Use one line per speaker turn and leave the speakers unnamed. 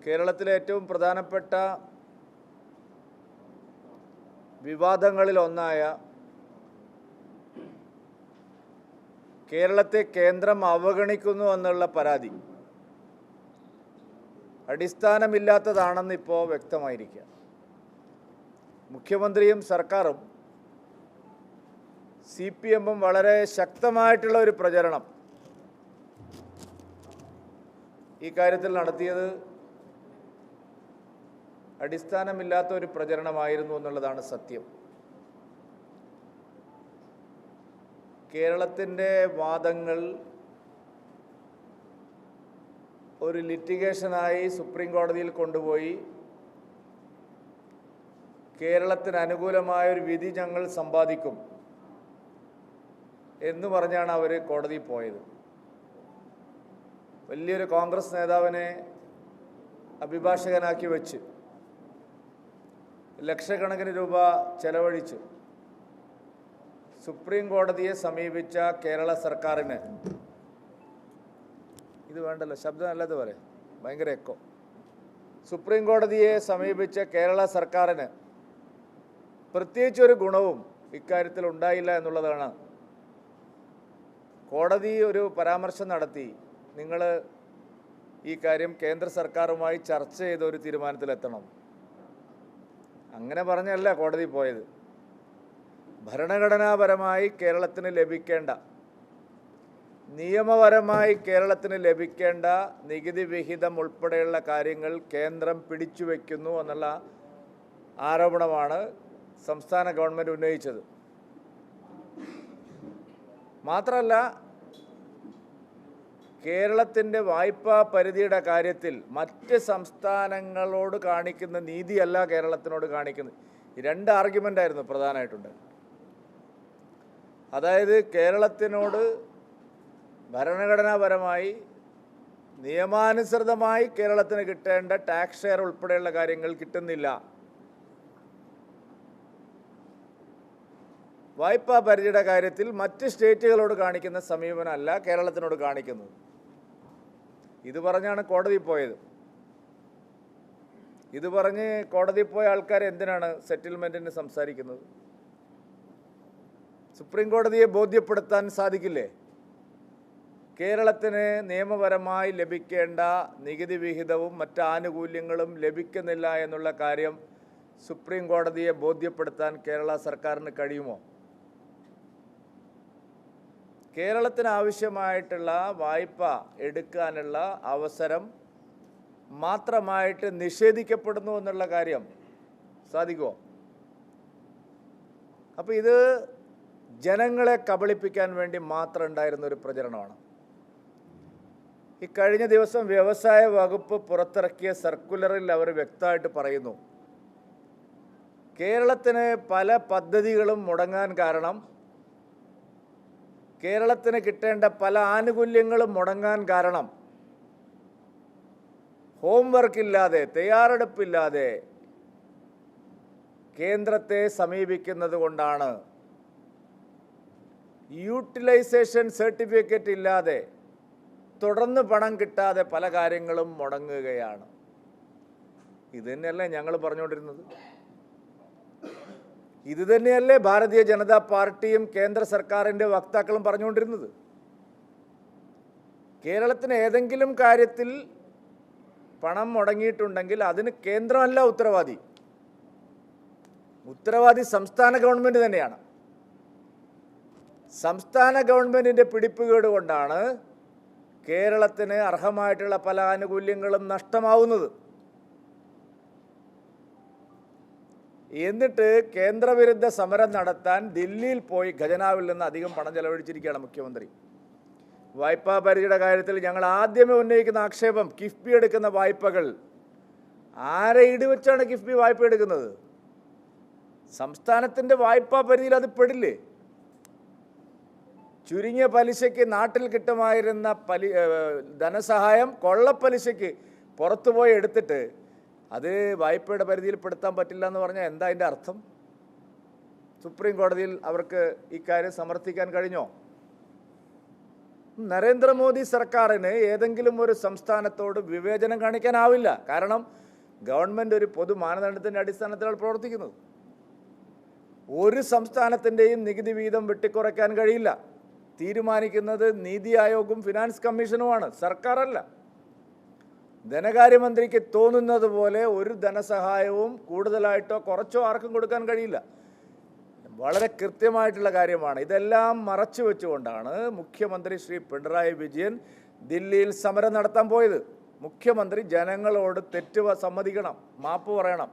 കേരളത്തിലെ ഏറ്റവും പ്രധാനപ്പെട്ട വിവാദങ്ങളിലൊന്നായ കേരളത്തെ കേന്ദ്രം അവഗണിക്കുന്നു എന്നുള്ള പരാതി അടിസ്ഥാനമില്ലാത്തതാണെന്ന് ഇപ്പോൾ വ്യക്തമായിരിക്കുക. മുഖ്യമന്ത്രിയും സർക്കാരും CPM-ഉം വളരെ ശക്തമായിട്ടുള്ള ഒരു പ്രചരണം ഈ കാര്യത്തിൽ നടത്തിയത് അടിസ്ഥാനമില്ലാത്ത ഒരു പ്രചരണമായിരുന്നു എന്നുള്ളതാണ് സത്യം. കേരളത്തിൻ്റെ വാദങ്ങൾ ഒരു ലിറ്റിഗേഷനായി സുപ്രീം കോടതിയിൽ കൊണ്ടുപോയി കേരളത്തിന് അനുകൂലമായൊരു വിധി ഞങ്ങൾ സമ്പാദിക്കും എന്ന് പറഞ്ഞാണ് അവർ കോടതിയിൽ പോയത്. വലിയൊരു കോൺഗ്രസ് നേതാവിനെ അഭിഭാഷകനാക്കി വെച്ച് ലക്ഷക്കണക്കിന് രൂപ ചെലവഴിച്ചു സുപ്രീം കോടതിയെ സമീപിച്ച കേരള സർക്കാരിന്, ഇത് വേണ്ടല്ലോ, ശബ്ദം നല്ലതുപോലെ, ഭയങ്കര എക്കോ. സുപ്രീം കോടതിയെ സമീപിച്ച കേരള സർക്കാരിന് പ്രത്യേകിച്ചൊരു ഗുണവും ഇക്കാര്യത്തിൽ ഉണ്ടായില്ല എന്നുള്ളതാണ്. കോടതി ഒരു പരാമർശം നടത്തി, നിങ്ങൾ ഈ കാര്യം കേന്ദ്ര സർക്കാരുമായി ചർച്ച ചെയ്ത ഒരു തീരുമാനത്തിലെത്തണം. അങ്ങനെ പറഞ്ഞല്ല കോടതി പോയത്. ഭരണഘടനാപരമായി കേരളത്തിന് ലഭിക്കേണ്ട, നിയമപരമായി കേരളത്തിന് ലഭിക്കേണ്ട നികുതി വിഹിതം ഉൾപ്പെടെയുള്ള കാര്യങ്ങൾ കേന്ദ്രം പിടിച്ചുവെക്കുന്നു എന്നുള്ള ആരോപണമാണ് സംസ്ഥാന ഗവൺമെൻറ് ഉന്നയിച്ചത്. മാത്രമല്ല, കേരളത്തിൻ്റെ വായ്പാ പരിധിയുടെ കാര്യത്തിൽ മറ്റ് സംസ്ഥാനങ്ങളോട് കാണിക്കുന്ന നീതിയല്ല കേരളത്തിനോട് കാണിക്കുന്നത്. രണ്ട് ആർഗ്യുമെൻ്റായിരുന്നു പ്രധാനമായിട്ടുണ്ട്. അതായത് കേരളത്തിനോട് ഭരണഘടനാപരമായി നിയമാനുസൃതമായി കേരളത്തിന് കിട്ടേണ്ട ടാക്സ് ഷെയർ ഉൾപ്പെടെയുള്ള കാര്യങ്ങൾ കിട്ടുന്നില്ല. വായ്പാ പരിധിയുടെ കാര്യത്തിൽ മറ്റ് സ്റ്റേറ്റുകളോട് കാണിക്കുന്ന സമീപനമല്ല കേരളത്തിനോട് കാണിക്കുന്നത്. ഇത് പറഞ്ഞാണ് കോടതി പോയത്. ഇത് പറഞ്ഞ് കോടതി പോയ ആൾക്കാർ എന്തിനാണ് സെറ്റിൽമെൻറ്റിന് സംസാരിക്കുന്നത്? സുപ്രീം കോടതിയെ ബോധ്യപ്പെടുത്താൻ സാധിക്കില്ലേ? കേരളത്തിന് നിയമപരമായി ലഭിക്കേണ്ട നികുതി വിഹിതവും മറ്റ് ആനുകൂല്യങ്ങളും ലഭിക്കുന്നില്ല എന്നുള്ള കാര്യം സുപ്രീം കോടതിയെ ബോധ്യപ്പെടുത്താൻ കേരള സർക്കാരിന് കഴിയുമോ? കേരളത്തിന് ആവശ്യമായിട്ടുള്ള വായ്പ എടുക്കാനുള്ള അവസരം മാത്രമായിട്ട് നിഷേധിക്കപ്പെടുന്നു എന്നുള്ള കാര്യം സാധിക്കുമോ? അപ്പോൾ ഇത് ജനങ്ങളെ കബളിപ്പിക്കാൻ വേണ്ടി മാത്രം ഉണ്ടായിരുന്ന ഒരു പ്രചരണമാണ്. ഈ കഴിഞ്ഞ ദിവസം വ്യവസായ വകുപ്പ് പുറത്തിറക്കിയ സർക്കുലറിൽ അവർ വ്യക്തമായിട്ട് പറയുന്നു, കേരളത്തിന് പല പദ്ധതികളും മുടങ്ങാൻ കാരണം, കേരളത്തിന് കിട്ടേണ്ട പല ആനുകൂല്യങ്ങളും മുടങ്ങാൻ കാരണം ഹോംവർക്കില്ലാതെ, തയ്യാറെടുപ്പില്ലാതെ കേന്ദ്രത്തെ സമീപിക്കുന്നത് കൊണ്ടാണ്. യൂട്ടിലൈസേഷൻ സർട്ടിഫിക്കറ്റ് ഇല്ലാതെ, തുടർന്ന് പണം കിട്ടാതെ പല കാര്യങ്ങളും മുടങ്ങുകയാണ്. ഇത് തന്നെയല്ലേ ഞങ്ങൾ പറഞ്ഞുകൊണ്ടിരുന്നത്? ഇത് തന്നെയല്ലേ ഭാരതീയ ജനതാ പാർട്ടിയും കേന്ദ്ര സർക്കാരിൻ്റെ വക്താക്കളും പറഞ്ഞുകൊണ്ടിരുന്നത്? കേരളത്തിന് ഏതെങ്കിലും കാര്യത്തിൽ പണം മുടങ്ങിയിട്ടുണ്ടെങ്കിൽ അതിന് കേന്ദ്രമല്ല ഉത്തരവാദി. ഉത്തരവാദി സംസ്ഥാന ഗവൺമെൻറ് തന്നെയാണ്. സംസ്ഥാന ഗവൺമെൻറ്റിൻ്റെ പിടിപ്പുകേട് കൊണ്ടാണ് കേരളത്തിന് അർഹമായിട്ടുള്ള പല ആനുകൂല്യങ്ങളും നഷ്ടമാവുന്നത്. എന്നിട്ട് കേന്ദ്രവിരുദ്ധ സമരം നടത്താൻ ദില്ലിയിൽ പോയി ഖജനാവിൽ നിന്ന് അധികം പണം ചെലവഴിച്ചിരിക്കുകയാണ് മുഖ്യമന്ത്രി. വായ്പാ പരിധിയുടെ കാര്യത്തിൽ ഞങ്ങൾ ആദ്യമേ ഉന്നയിക്കുന്ന ആക്ഷേപം, കിഫ്ബി എടുക്കുന്ന വായ്പകൾ ആരെ ഇടിവെച്ചാണ് കിഫ്ബി വായ്പ എടുക്കുന്നത്? സംസ്ഥാനത്തിൻ്റെ വായ്പാ പരിധിയിൽ അത് പെടില്ലേ? ചുരുങ്ങിയ പലിശയ്ക്ക് നാട്ടിൽ കിട്ടുമായിരുന്ന ധനസഹായം കൊള്ളപ്പലിശയ്ക്ക് പുറത്തുപോയി എടുത്തിട്ട് അത് വായ്പയുടെ പരിധിയിൽ പെടുത്താൻ പറ്റില്ല എന്ന് പറഞ്ഞാൽ എന്താ അതിൻ്റെ അർത്ഥം? സുപ്രീം കോടതിയിൽ അവർക്ക് ഇക്കാര്യം സമർത്ഥിക്കാൻ കഴിഞ്ഞോ? നരേന്ദ്രമോദി സർക്കാരിന് ഏതെങ്കിലും ഒരു സംസ്ഥാനത്തോട് വിവേചനം കാണിക്കാനാവില്ല. കാരണം ഗവൺമെൻറ് ഒരു പൊതു മാനദണ്ഡത്തിൻ്റെ അടിസ്ഥാനത്തിലാണ് പ്രവർത്തിക്കുന്നത്. ഒരു സംസ്ഥാനത്തിൻ്റെയും നികുതി വീതം വെട്ടിക്കുറയ്ക്കാൻ കഴിയില്ല. തീരുമാനിക്കുന്നത് നീതി ആയോഗും ഫിനാൻസ് കമ്മീഷനുമാണ്, സർക്കാരല്ല. ധനകാര്യമന്ത്രിക്ക് തോന്നുന്നത് പോലെ ഒരു ധനസഹായവും കൂടുതലായിട്ടോ കുറച്ചോ ആർക്കും കൊടുക്കാൻ കഴിയില്ല. വളരെ കൃത്യമായിട്ടുള്ള കാര്യമാണ്. ഇതെല്ലാം മറച്ചു വെച്ചുകൊണ്ടാണ് മുഖ്യമന്ത്രി ശ്രീ പിണറായി വിജയൻ ദില്ലിയിൽ സമരം നടത്താൻ പോയത്. മുഖ്യമന്ത്രി ജനങ്ങളോട് തെറ്റ് സമ്മതിക്കണം, മാപ്പ് പറയണം.